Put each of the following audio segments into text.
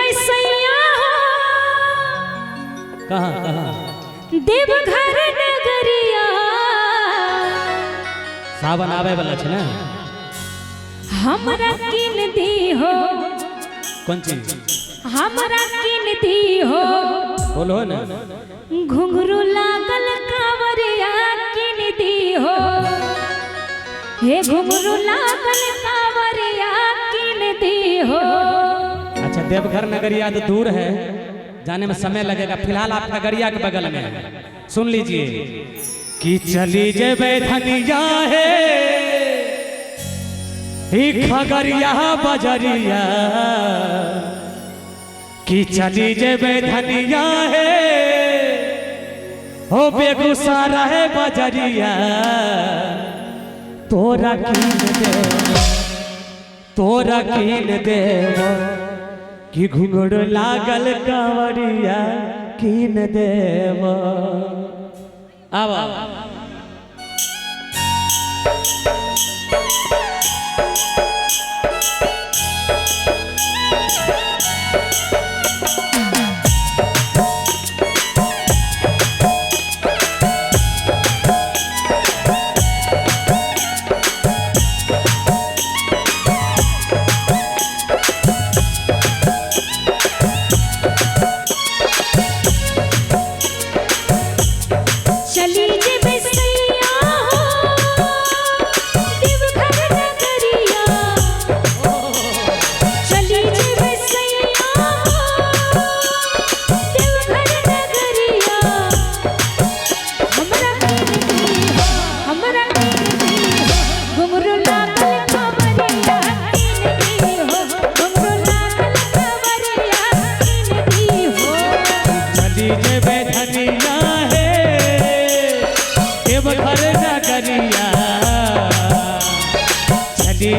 बैसैया कहाँ कहाँ देवघर नगरिया सावन आवे वाला है ना। हमरा किन दी हो कौन चीज हमरा किन दी हो बोलो ना। घुंघरू लागल कांवरिया किन दी हो हे घुंघरू लागल कांवरिया किन दी हो। अच्छा देवघर नगरिया तो दूर है, जाने में समय लगेगा। फिलहाल आप नगरिया के बगल में है, सुन लीजिए कि चली जेबे धनिया है खगरिया बजरिया कि चली जेबे धनिया है हो बेगूसराय है बजरिया तोरा कीन देव कि घुंघरू लागल कांवरिया कीन देव। आवा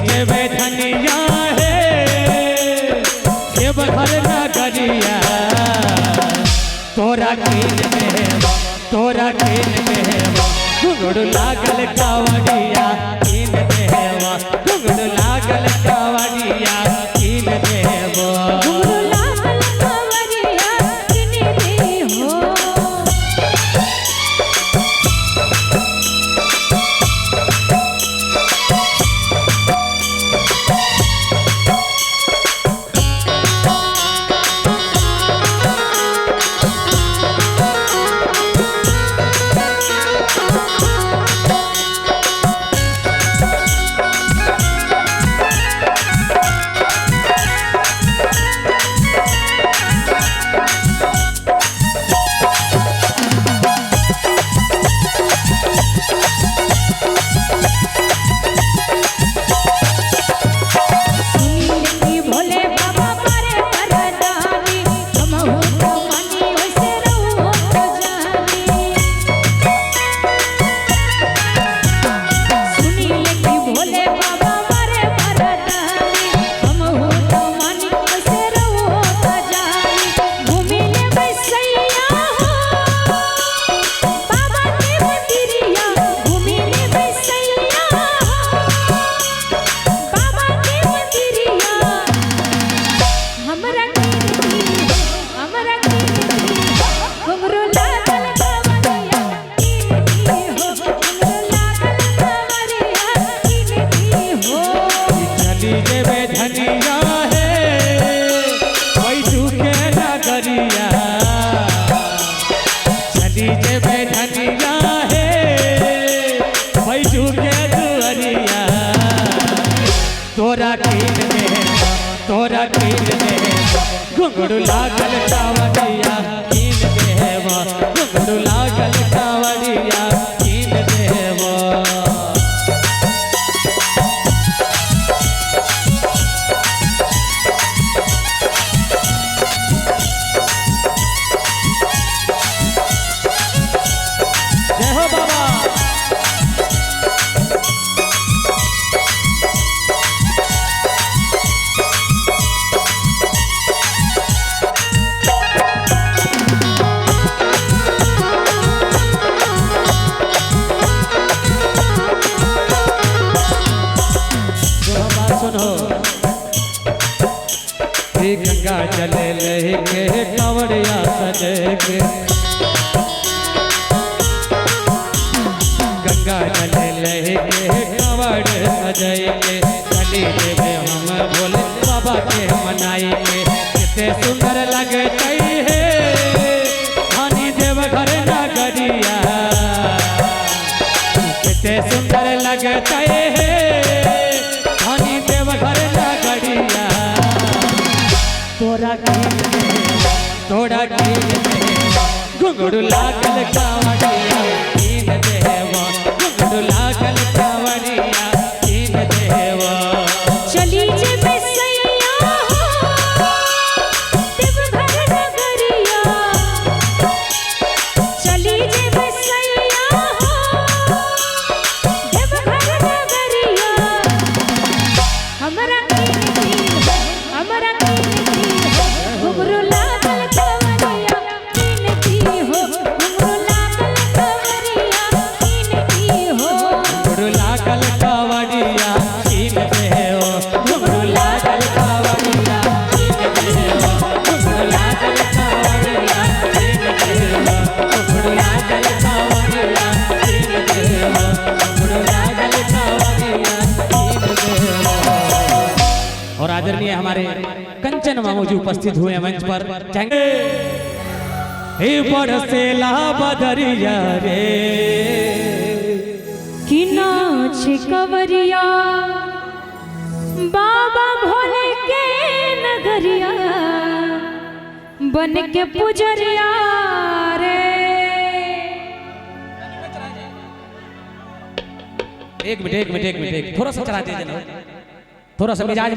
जेबे धनिया है देवघर नगरिया तोरा कीन देवा घुंघरू लागल कांवरिया कीन देवा घुंघरू लागल कांवरिया कीन देवा। तोरा कीन देवा घुंघरू लागल कांवरिया कीन देवा घुंघरू लागल कांवरिया कीन देवा। जय हो बाबा। लेके कावड़िया सजे के गंगा जल लेके कावड़ सजे के चली देवे हम भोले बाबा के मनाई के कितने सुंदर लगते है धानी देव घर नगरिया कितने सुंदर लगते है धानी देव घर नगरिया तोरा घुंघरू लागल कावड़िया कीन देवा घुंघरू लागल कावड़िया कीन देवा चली जे बसैया देव घर नगरिया चली जे बसैया देव घर नगरिया हमरा हमरा घुंघरू लागल कावड़िया कीन दी हो घुंघरू लागल कावड़िया कीन दी हो घुंघरू लागल कावड़िया कीन देवा घुंघरू लागल कावड़िया कीन देवा घुंघरू लागल कावड़िया कीन देवा घुंघरू लागल कावड़िया कीन देवा घुंघरू लागल कावड़िया कीन देवा। और आदरणीय हमारे कंचन मामू जी उपस्थित हुए हैं मंच पर। हे बरसेला बदरिया रे कि नाच कवरिया बाबा भोले के नगरिया बन के पुजरिया रे। एक मिनट थोड़ा सा चला दीजिए, थोड़ा सा मिजाज